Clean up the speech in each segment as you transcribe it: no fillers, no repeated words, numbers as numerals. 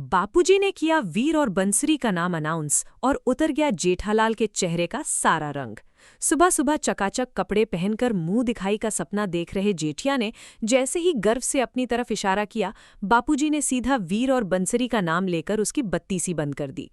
बापूजी ने किया वीर और बंसरी का नाम अनाउंस और उतर गया जेठालाल के चेहरे का सारा रंग। सुबह सुबह चकाचक कपड़े पहनकर मुंह दिखाई का सपना देख रहे जेठिया ने जैसे ही गर्व से अपनी तरफ इशारा किया, बापूजी ने सीधा वीर और बंसरी का नाम लेकर उसकी बत्ती सी बंद कर दी।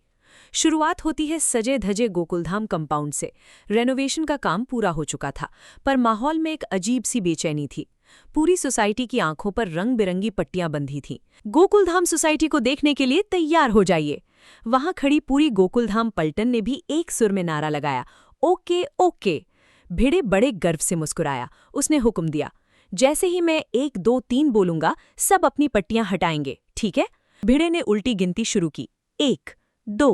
शुरुआत होती है सजे धजे गोकुलधाम कंपाउंड से। रेनोवेशन का काम पूरा हो चुका था, पर माहौल में एक अजीब सी बेचैनी थी। पूरी सोसाइटी की आंखों पर रंग बिरंगी पट्टियां बंधी थीं। गोकुलधाम सोसाइटी को देखने के लिए तैयार हो जाइए। वहां खड़ी पूरी गोकुलधाम पलटन ने भी एक सुर में नारा लगाया, ओके ओके। भिड़े बड़े गर्व से मुस्कुराया। उसने हुक्म दिया, जैसे ही मैं 1 2 3 बोलूंगा, सब अपनी पट्टियां हटाएंगे, ठीक है? भिड़े ने उल्टी गिनती शुरू की, 1 2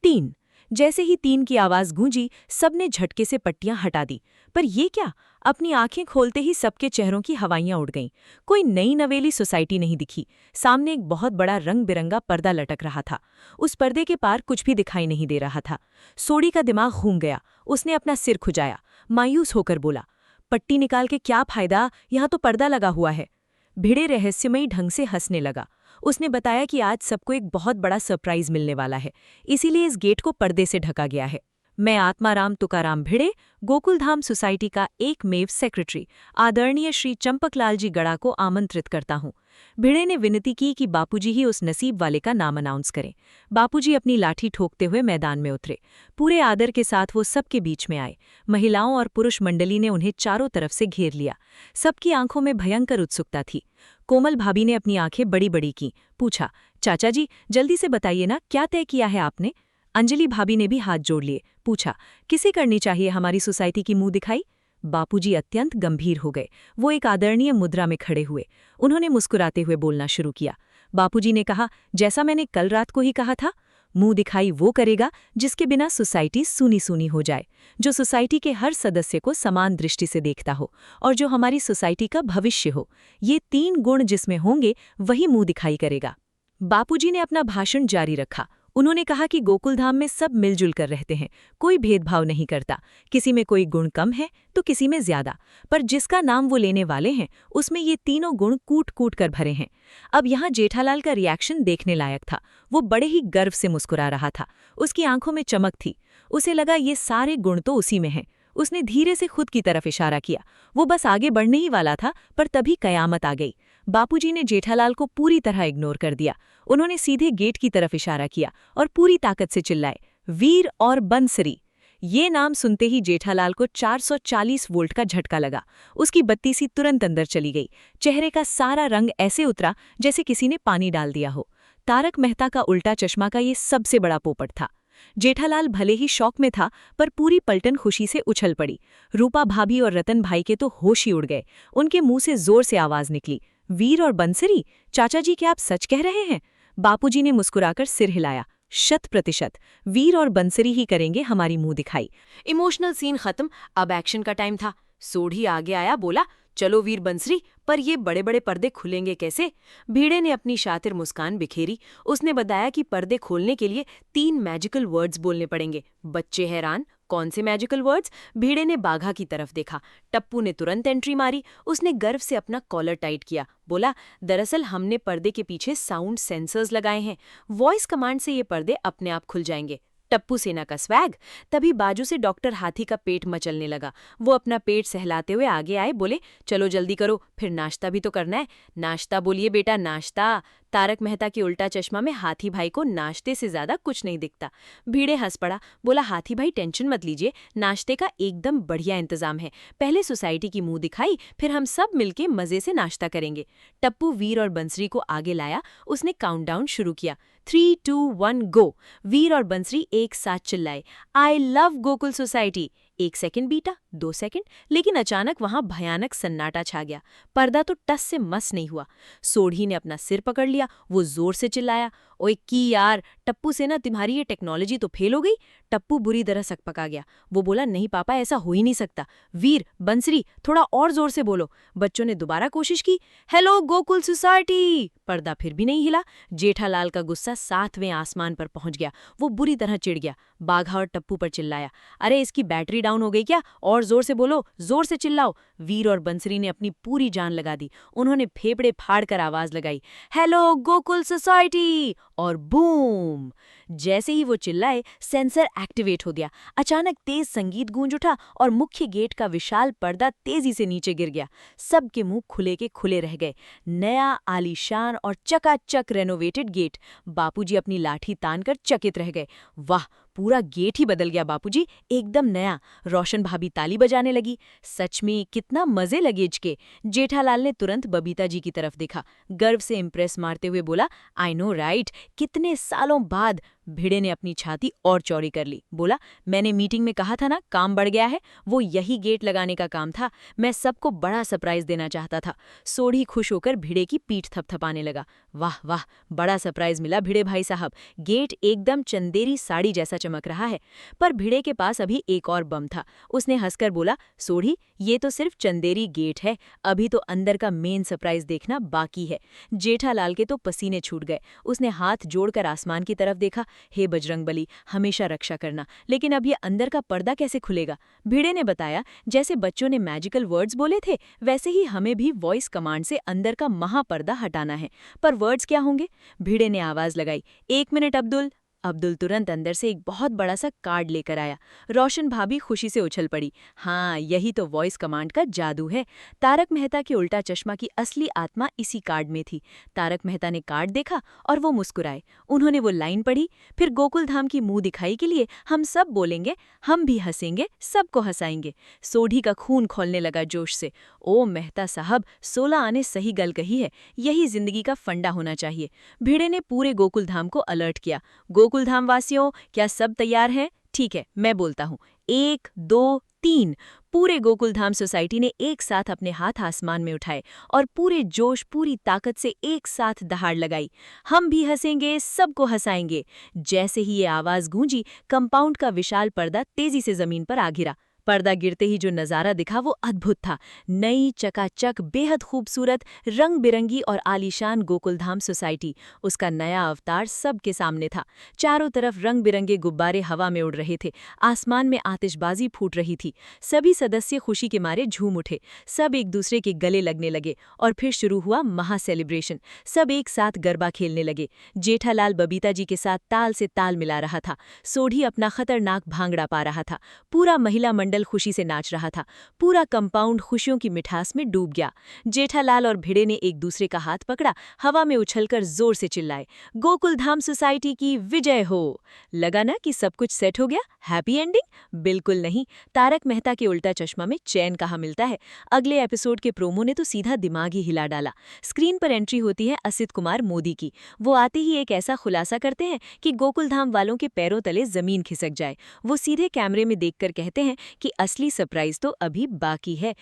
3। जैसे ही 3 की आवाज गूंजी, सबने झटके से पट्टियां हटा दी। पर ये क्या? अपनी आंखें खोलते ही सबके चेहरों की हवाइयां उड़ गईं। कोई नई नवेली सोसाइटी नहीं दिखी। सामने एक बहुत बड़ा रंग बिरंगा पर्दा लटक रहा था। उस पर्दे के पार कुछ भी दिखाई नहीं दे रहा था। सोडी का दिमाग घूम गया। उसने अपना सिर खुजाया, मायूस होकर बोला, पट्टी निकाल के क्या फायदा, यहाँ तो पर्दा लगा हुआ है। भिड़े रहस्यमयी ढंग से हंसने लगा। उसने बताया कि आज सबको एक बहुत बड़ा सरप्राइज मिलने वाला है, इसीलिए इस गेट को पर्दे से ढका गया है। मैं आत्माराम तुकाराम भिड़े, गोकुलधाम सोसाइटी का एकमेव सेक्रेटरी, आदरणीय श्री चंपकलाल जी गड़ा को आमंत्रित करता हूँ। भिड़े ने विनती की कि बापूजी ही उस नसीब वाले का नाम अनाउंस करें। बापूजी अपनी लाठी ठोकते हुए मैदान में उतरे। पूरे आदर के साथ वो सबके बीच में आए। महिलाओं और पुरुष मंडली ने उन्हें चारों तरफ से घेर लिया। सबकी आंखों में भयंकर उत्सुकता थी। कोमल भाभी ने अपनी आंखें बड़ी बड़ी की, पूछा, चाचा जी जल्दी से बताइए ना, क्या तय किया है आपने? अंजलि भाभी ने भी हाथ जोड़ लिए, पूछा, किसे करनी चाहिए हमारी सोसाइटी की मुंह दिखाई? बापूजी अत्यंत गंभीर हो गए। वो एक आदरणीय मुद्रा में खड़े हुए। उन्होंने मुस्कुराते हुए बोलना शुरू किया। बापूजी ने कहा, जैसा मैंने कल रात को ही कहा था, मुंह दिखाई वो करेगा जिसके बिना सोसाइटी सूनी सूनी हो जाए, जो सोसाइटी के हर सदस्य को समान दृष्टि से देखता हो और जो हमारी सोसाइटी का भविष्य हो। ये 3 गुण जिसमें होंगे वही मुंह दिखाई करेगा। बापूजी ने अपना भाषण जारी रखा। उन्होंने कहा कि गोकुलधाम में सब मिलजुल कर रहते हैं, कोई भेदभाव नहीं करता। किसी में कोई गुण कम है तो किसी में ज्यादा, पर जिसका नाम वो लेने वाले हैं उसमें ये तीनों गुण कूट कूट कर भरे हैं। अब यहाँ जेठालाल का रिएक्शन देखने लायक था। वो बड़े ही गर्व से मुस्कुरा रहा था। उसकी आंखों में चमक थी। उसे लगा ये सारे गुण तो उसी में हैं। उसने धीरे से खुद की तरफ इशारा किया। वो बस आगे बढ़ने ही वाला था, पर तभी कयामत आ गई। बापूजी ने जेठालाल को पूरी तरह इग्नोर कर दिया। उन्होंने सीधे गेट की तरफ इशारा किया और पूरी ताकत से चिल्लाए, वीर और बंसरी। ये नाम सुनते ही जेठालाल को 440 वोल्ट का झटका लगा। उसकी बत्ती सी तुरंत अंदर चली गई। चेहरे का सारा रंग ऐसे उतरा जैसे किसी ने पानी डाल दिया हो। तारक मेहता का उल्टा चश्मा का ये सबसे बड़ा पोपट था। जेठालाल भले ही शौक में था, पर पूरी पलटन खुशी से उछल पड़ी। रूपा भाभी और रतन भाई के तो होश ही उड़ गए। उनके मुंह से जोर से आवाज निकली, वीर और बंसरी? चाचा जी, क्या आप सच कह रहे हैं? बापूजी ने मुस्कुराकर सिर हिलाया, 100%। वीर और बंसरी ही करेंगे हमारी मुंह दिखाई। इमोशनल सीन खत्म, अब एक्शन का टाइम था। सोढ़ी आगे आया, बोला, चलो वीर बंसरी, पर ये बड़े बड़े पर्दे खुलेंगे कैसे? भीड़े ने अपनी शातिर मुस्कान बिखेरी। उसने बताया कि पर्दे खोलने के लिए 3 मैजिकल वर्ड्स बोलने पड़ेंगे। बच्चे हैरान, कौन से मैजिकल वर्ड्स? भीड़े ने बाघा की तरफ देखा। टप्पू ने तुरंत एंट्री मारी। उसने गर्व से अपना कॉलर टाइट किया, बोला, दरअसल हमने पर्दे के पीछे साउंड सेंसर्स लगाए हैं। वॉइस कमांड से ये पर्दे अपने आप खुल जाएंगे। टप्पू सेना का स्वैग। तभी बाजू से डॉक्टर हाथी का पेट मचलने लगा। वो अपना पेट सहलाते हुए आगे आए, बोले, चलो जल्दी करो, फिर नाश्ता भी तो करना है। नाश्ता बोलिए बेटा, नाश्ता। तारक मेहता के उल्टा चश्मा में हाथी भाई को नाश्ते से ज्यादा कुछ नहीं दिखता। भीड़े हंस पड़ा, बोला, हाथी भाई टेंशन मत लीजिए, नाश्ते का एकदम बढ़िया इंतजाम है। पहले सोसाइटी की मुंह दिखाई, फिर हम सब मिलके मजे से नाश्ता करेंगे। टप्पू वीर और बंसरी को आगे लाया। उसने काउंटडाउन शुरू किया, 3 2 1 गो। वीर और बंसरी एक साथ चिल्लाए, I love Gokul society. 1 second बीता, 2 सेकंड, लेकिन अचानक वहां भयानक सन्नाटा छा गया। पर्दा तो टस से मस नहीं हुआ। सोढ़ी ने अपना सिर पकड़ लिया। वो जोर से चिल्लाया, ओए की यार, टप्पू से ना तुम्हारी ये टेक्नोलॉजी तो फेल हो गई। टप्पू बुरी तरह सकपका गया। वो बोला, नहीं पापा, ऐसा हो ही नहीं सकता। वीर, बंसरी, थोड़ा और जोर से बोलो। बच्चों ने दोबारा कोशिश की। Hello Gokul society. पर्दा फिर भी नहीं हिला। जेठालाल का गुस्सा 7वें आसमान पर पहुंच गया। वो बुरी तरह चिढ़ गया। बाघा और टप्पू पर चिल्लाया, अरे इसकी बैटरी डाउन हो गई क्या? और जोर से बोलो, जोर से चिल्लाओ। वीर और बंसरी ने अपनी पूरी जान लगा दी। उन्होंने फेफड़े फाड़कर आवाज लगाई, हेलो गोकुल सोसाइटी। और बूम! जैसे ही वो चिल्लाए, सेंसर एक्टिवेट हो गया। अचानक तेज संगीत गूंज उठा और मुख्य गेट का विशाल पर्दा तेजी से नीचे गिर गया। सबके मुंह खुले के खुले रह गए। नया, आलीशान और चकाचक रेनोवेटेड गेट। बापूजी अपनी लाठी तानकर चकित रह गए। वाह, पूरा गेट ही बदल गया बापूजी, एकदम नया। रोशन भाभी ताली बजाने लगी। सच में कितना मजे लगे इचके। जेठालाल ने तुरंत बबीता जी की तरफ देखा। गर्व से इम्प्रेस मारते हुए बोला, आई नो राइट, कितने सालों बाद। भिड़े ने अपनी छाती और चौड़ी कर ली। बोला, मैंने मीटिंग में कहा था ना, काम बढ़ गया है। वो यही गेट लगाने का काम था। मैं सबको बड़ा सरप्राइज देना चाहता था। सोढ़ी खुश होकर भिड़े की पीठ थपथपाने लगा। वाह वाह, बड़ा सरप्राइज मिला भिड़े भाई साहब। गेट एकदम चंदेरी साड़ी जैसा चमक रहा है। पर भिड़े के पास अभी एक और बम था। उसने हंसकर बोला, सोढ़ी, ये तो सिर्फ चंदेरी गेट है, अभी तो अंदर का मेन सरप्राइज देखना बाकी है। जेठालाल के तो पसीने छूट गए। उसने हाथ जोड़कर आसमान की तरफ देखा। हे बजरंगबली, हमेशा रक्षा करना। लेकिन अब ये अंदर का पर्दा कैसे खुलेगा? भिड़े ने बताया, जैसे बच्चों ने मैजिकल वर्ड्स बोले थे, वैसे ही हमें भी वॉइस कमांड से अंदर का महापर्दा हटाना है। पर वर्ड्स क्या होंगे? भिड़े ने आवाज लगाई, 1 मिनट अब्दुल। अब्दुल तुरंत अंदर से एक बहुत बड़ा सा कार्ड लेकर आया। रोशन भाभी खुशी से उछल पड़ी। हाँ, यही तो वॉइस कमांड का जादू है। तारक मेहता के उल्टा चश्मा की असली आत्मा इसी कार्ड में थी। तारक मेहता ने कार्ड देखा और वो मुस्कुराए। उन्होंने वो लाइन पढ़ी, फिर गोकुल धाम की मुंह दिखाई के लिए हम सब बोलेंगे, हम भी हंसेंगे, सबको हंसाएंगे। सोढ़ी का खून खौलने लगा जोश से। ओ मेहता साहब, 16 आने सही गल कही है। यही जिंदगी का फंडा होना चाहिए। भिड़े ने पूरे गोकुल धाम को अलर्ट किया। गोकुल धाम वासियों, क्या सब तैयार हैं? ठीक है, मैं बोलता हूँ, 1, 2, 3। पूरे गोकुल धाम सोसाइटी ने एक साथ अपने हाथ आसमान में उठाए और पूरे जोश, पूरी ताकत से एक साथ दहाड़ लगाई। हम भी हंसेंगे, सबको हंसाएंगे। जैसे ही ये आवाज गूंजी, कंपाउंड का विशाल पर्दा तेजी से जमीन पर आ गिरा। पर्दा गिरते ही जो नजारा दिखा वो अद्भुत था। नई, चकाचक, बेहद खूबसूरत, रंग बिरंगी और आलीशान गोकुलधाम सोसाइटी, उसका नया अवतार सबके सामने था। चारों तरफ रंग बिरंगे गुब्बारे हवा में उड़ रहे थे। आसमान में आतिशबाजी फूट रही थी। सभी सदस्य खुशी के मारे झूम उठे। सब एक दूसरे के गले लगने लगे और फिर शुरू हुआ महा सेलिब्रेशन। सब एक साथ गरबा खेलने लगे। जेठालाल बबीता जी के साथ ताल से ताल मिला रहा था। सोढ़ी अपना खतरनाक भांगड़ा पा रहा था। पूरा महिला मंडल खुशी से नाच रहा था। पूरा कंपाउंड खुशियों की मिठास में डूब गया। जेठालाल और भिड़े ने एक दूसरे का हाथ पकड़ा, हवा में उछलकर जोर से चिल्लाए, गोकुलधाम सोसाइटी की विजय हो। लगा ना कि सब कुछ सेट हो गया, हैप्पी एंडिंग? बिल्कुल नहीं। तारक मेहता के उल्टा चश्मा में चैन कहाँ मिलता है। अगले एपिसोड के प्रोमो ने तो सीधा दिमाग ही हिला डाला। स्क्रीन पर एंट्री होती है असित कुमार मोदी की। वो आते ही एक ऐसा खुलासा करते हैं कि गोकुलधाम वालों के पैरों तले जमीन खिसक जाए। वो सीधे कैमरे में देखकर कहते हैं कि असली सरप्राइज तो अभी बाकी है।